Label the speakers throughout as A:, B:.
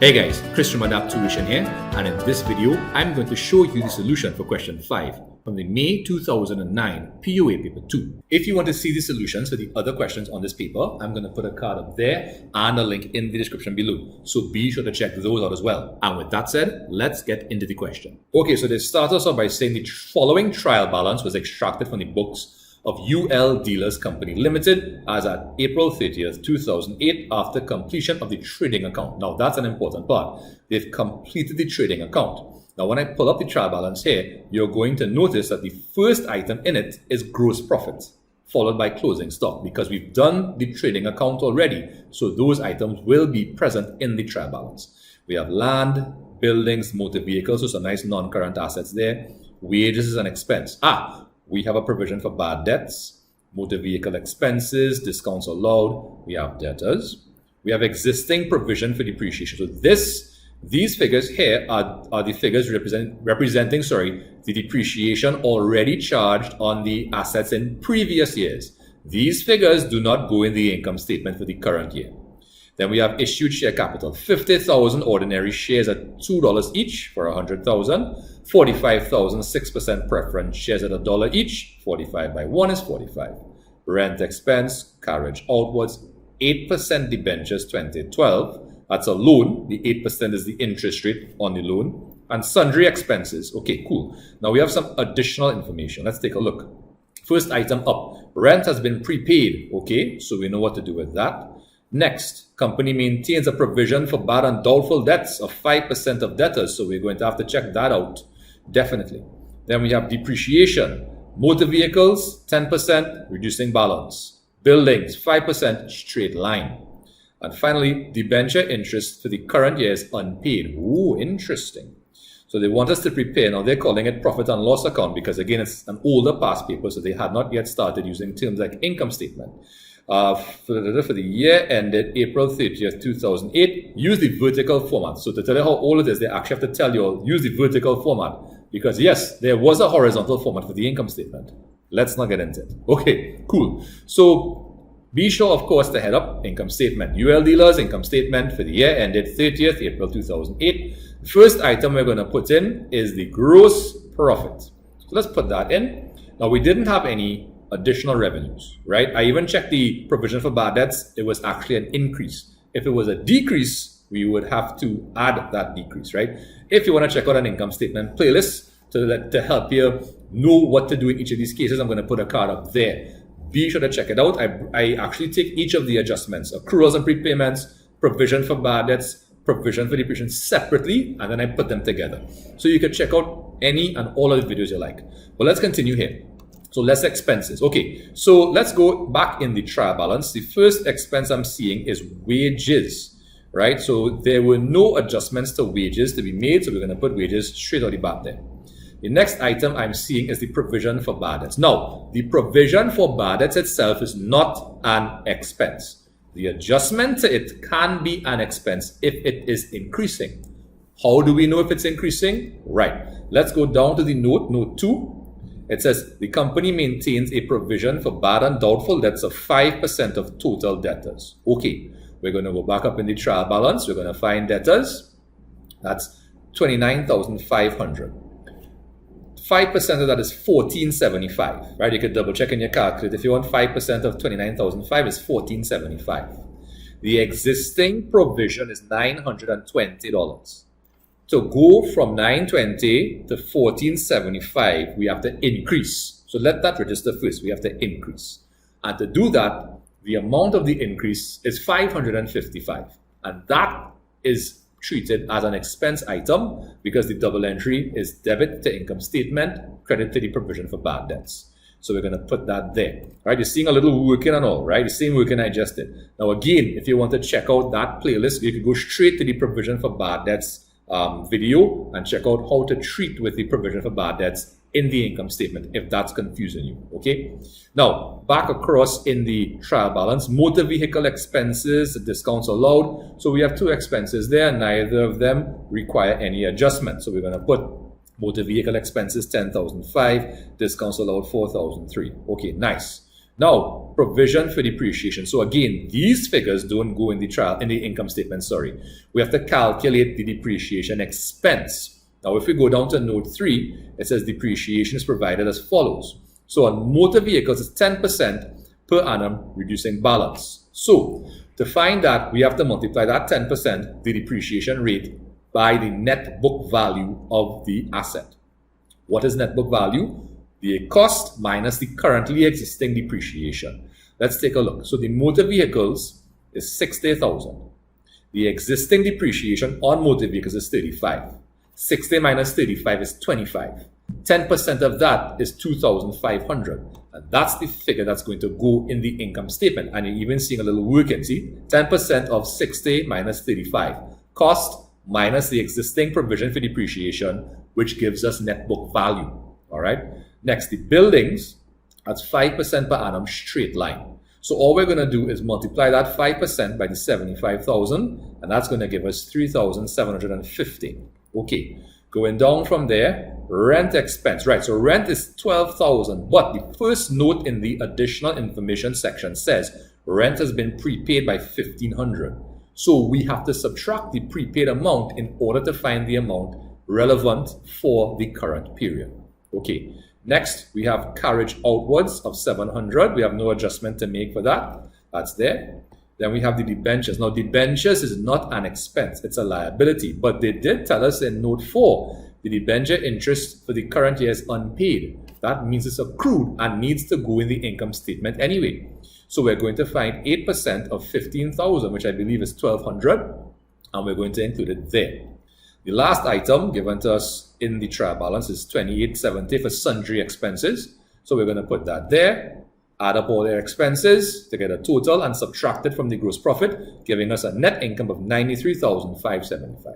A: Hey guys, Chris from Appropriation here, and in this video, I'm going to show you the solution for question 5 from the May 2009 PoA Paper 2. If you want to see the solutions for the other questions on this paper, I'm going to put a card up there and a link in the description below. So be sure to check those out as well. And with that said, let's get into the question. Okay, so they start us off by saying the following trial balance was extracted from the books of UL Dealers Company Limited as at April 30th, 2008 after completion of the trading account. Now that's an important part. They've completed the trading account. Now when I pull up the trial balance here, you're going to notice that the first item in it is gross profit, followed by closing stock, because we've done the trading account already. So those items will be present in the trial balance. We have land, buildings, motor vehicles, so some nice non-current assets there. Wages is an expense. We have a provision for bad debts, motor vehicle expenses, discounts allowed. We have debtors. We have existing provision for depreciation. So these figures here are the figures representing the depreciation already charged on the assets in previous years. These figures do not go in the income statement for the current year. Then we have issued share capital, 50,000 ordinary shares at $2 each for 100,000, 45,000 6% preference shares at $1 each, 45 by 1 is 45. Rent expense, carriage outwards, 8% debentures 2012, that's a loan, the 8% is the interest rate on the loan, and sundry expenses. Okay, cool. Now we have some additional information. Let's take a look. First item up, rent has been prepaid. Okay, so we know what to do with that. Next, company maintains a provision for bad and doubtful debts of 5% of debtors. So we're going to have to check that out, definitely. Then we have depreciation. Motor vehicles, 10%, reducing balance. Buildings, 5%, straight line. And finally, debenture interest for the current year is unpaid. Ooh, interesting. So they want us to prepare. Now they're calling it profit and loss account because, again, it's an older past paper, so they had not yet started using terms like income statement. For the year ended April 30th, 2008, use the vertical format. So to tell you how old it is, they actually have to tell you, use the vertical format. Because yes, there was a horizontal format for the income statement. Let's not get into it. Okay, cool. So be sure, of course, to head up income statement. UL Dealers income statement for the year ended 30th April 2008. The first item we're going to put in is the gross profit. So let's put that in. Now we didn't have any additional revenues, right? I even checked the provision for bad debts. It was actually an increase. If it was a decrease, we would have to add that decrease, right? If you want to check out an income statement playlist to help you know what to do in each of these cases, I'm going to put a card up there. Be sure to check it out. I actually take each of the adjustments, accruals and prepayments, provision for bad debts, provision for depreciation separately, and then I put them together. So you can check out any and all of the videos you like. But let's continue here. So less expenses. Okay, so let's go back in the trial balance. The first expense I'm seeing is wages, right? So there were no adjustments to wages to be made, so we're going to put wages straight out the bat there. The next item I'm seeing is the provision for bad debts. Now, the provision for bad debts itself is not an expense. The adjustment to it can be an expense if it is increasing. How do we know if it's increasing? Right. Let's go down to the note 2. It says the company maintains a provision for bad and doubtful debts of 5% of total debtors. Okay, we're going to go back up in the trial balance. We're going to find debtors. That's 29,500. 5% of that is 1475, right? You could double check in your calculator. If you want 5% of 29,005 is 1475. The existing provision is $920. So go from 920 to 1475, we have to increase. So let that register first. We have to increase. And to do that, the amount of the increase is 555. And that is treated as an expense item because the double entry is debit to income statement, credit to the provision for bad debts. So we're going to put that there. Right? You're seeing a little working and all, right? The same working I just did. Now again, if you want to check out that playlist, you can go straight to the provision for bad debts video and check out how to treat with the provision for bad debts in the income statement if that's confusing you. Okay, now back across in the trial balance, motor vehicle expenses, discounts allowed. So we have two expenses there, neither of them require any adjustment. So we're going to put motor vehicle expenses 10,005, discounts allowed 4,003. Okay, nice. Now, provision for depreciation. So again, these figures don't go in the income statement, sorry. We have to calculate the depreciation expense. Now, if we go down to note 3, it says depreciation is provided as follows. So on motor vehicles, it's 10% per annum reducing balance. So to find that, we have to multiply that 10%, the depreciation rate, by the net book value of the asset. What is net book value? The cost minus the currently existing depreciation. Let's take a look. So the motor vehicles is 60,000. The existing depreciation on motor vehicles is 35. 60 minus 35 is 25. 10% of that is 2,500. And that's the figure that's going to go in the income statement. And you're even seeing a little working. See, 10% of 60 minus 35. Cost minus the existing provision for depreciation, which gives us net book value. All right. Next, the buildings, that's 5% per annum straight line. So all we're going to do is multiply that 5% by the 75,000, and that's going to give us 3,750. Okay, going down from there, rent expense. Right, so rent is 12,000, but the first note in the additional information section says rent has been prepaid by 1,500. So we have to subtract the prepaid amount in order to find the amount relevant for the current period. Okay. Next, we have carriage outwards of 700. We have no adjustment to make for that. That's there. Then we have the debentures. Now, debentures is not an expense. It's a liability. But they did tell us in note 4, the debenture interest for the current year is unpaid. That means it's accrued and needs to go in the income statement anyway. So we're going to find 8% of 15,000, which I believe is 1,200. And we're going to include it there. The last item given to us in the trial balance is 2870 for sundry expenses. So we're going to put that there, add up all their expenses to get a total and subtract it from the gross profit, giving us a net income of 93,575.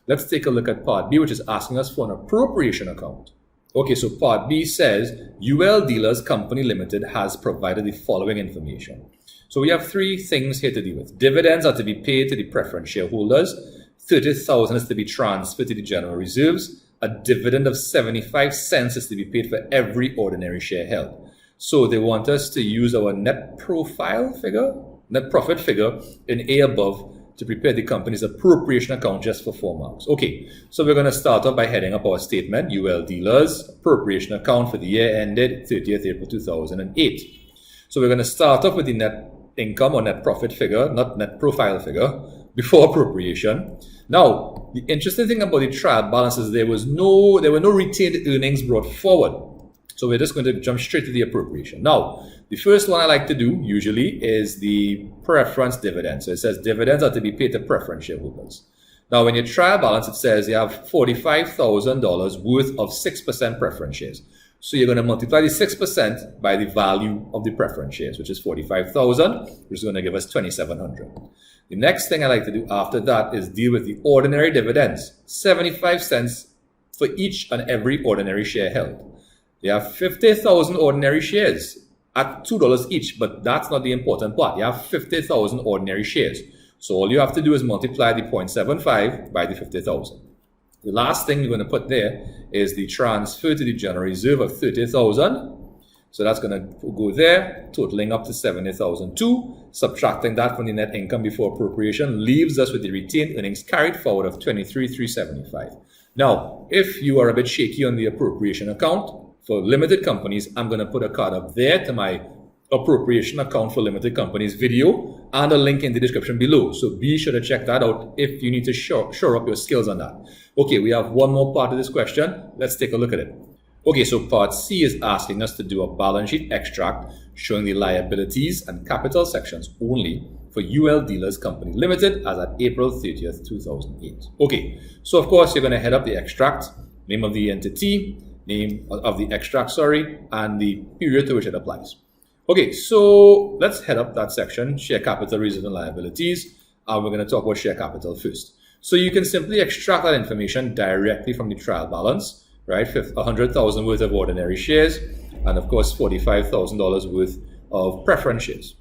A: Let's take a look at Part B, which is asking us for an appropriation account. Okay, so Part B says UL Dealers Company Limited has provided the following information. So we have 3 things here to deal with. Dividends are to be paid to the preference shareholders. 30,000 is to be transferred to the general reserves. A dividend of 75 cents is to be paid for every ordinary share held. So they want us to use our net profit figure in A above to prepare the company's appropriation account just for 4 marks. Okay, so we're going to start off by heading up our statement, UL Dealers appropriation account for the year ended 30th April 2008. So we're going to start off with the net income or net profit figure, not net profile figure, before appropriation. Now, the interesting thing about the trial balance is there were no retained earnings brought forward. So we're just going to jump straight to the appropriation. Now, the first one I like to do usually is the preference dividend. So it says dividends are to be paid to preference shareholders. Now, in your trial balance, it says you have $45,000 worth of 6% preference shares. So you're going to multiply the 6% by the value of the preference shares, which is 45,000, which is going to give us 2,700. The next thing I like to do after that is deal with the ordinary dividends, 75 cents for each and every ordinary share held. You have 50,000 ordinary shares at $2 each, but that's not the important part. You have 50,000 ordinary shares. So all you have to do is multiply the 0.75 by the 50,000. The last thing you're going to put there is the transfer to the general reserve of 30,000. So that's going to go there, totaling up to 70,002. Subtracting that from the net income before appropriation leaves us with the retained earnings carried forward of 23,375. Now, if you are a bit shaky on the appropriation account for limited companies, I'm going to put a card up there to my appropriation account for limited companies video and a link in the description below. So be sure to check that out if you need to shore up your skills on that. Okay, we have one more part of this question. Let's take a look at it. Okay, so part C is asking us to do a balance sheet extract showing the liabilities and capital sections only for UL Dealers Company Limited as at April 30th, 2008. Okay, so of course you're going to head up the extract, name of the entity, name of the extract, and the period to which it applies. Okay, so let's head up that section, share capital, reserves, and liabilities, and we're going to talk about share capital first. So you can simply extract that information directly from the trial balance, right? 100,000 worth of ordinary shares, and of course $45,000 worth of preference shares.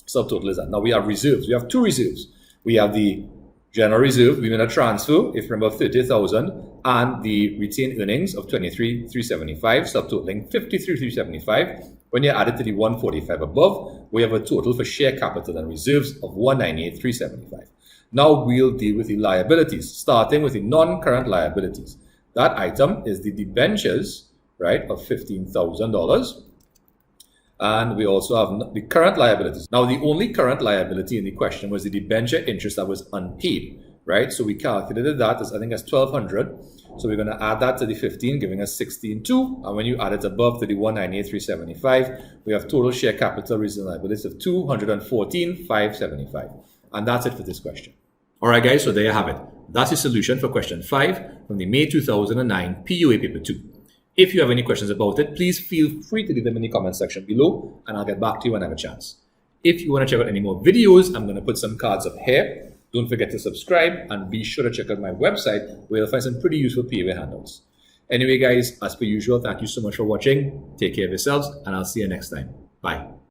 A: Subtotal is that. Now we have reserves. We have 2 reserves. We have the general reserve. We made a transfer, if you remember, 30,000. and the retained earnings of 23,375, subtotaling 53,375. When you add it to the 145 above, we have a total for share capital and reserves of 198,375. Now we'll deal with the liabilities, starting with the non-current liabilities. That item is the debentures, right, of $15,000. And we also have the current liabilities. Now, the only current liability in the question was the debenture interest that was unpaid, right? So we calculated that as, I think, as 1,200. So we're going to add that to the 15, giving us 16,200. And when you add it above to the 198,375, we have total share capital, reason liabilities of 214,575. And that's it for this question. All right, guys, so there you have it. That's the solution for question 5 from the May 2009 POA Paper 2. If you have any questions about it, please feel free to leave them in the comment section below, and I'll get back to you when I have a chance. If you want to check out any more videos, I'm going to put some cards up here. Don't forget to subscribe, and be sure to check out my website, where you'll find some pretty useful POA handouts. Anyway, guys, as per usual, thank you so much for watching. Take care of yourselves, and I'll see you next time. Bye.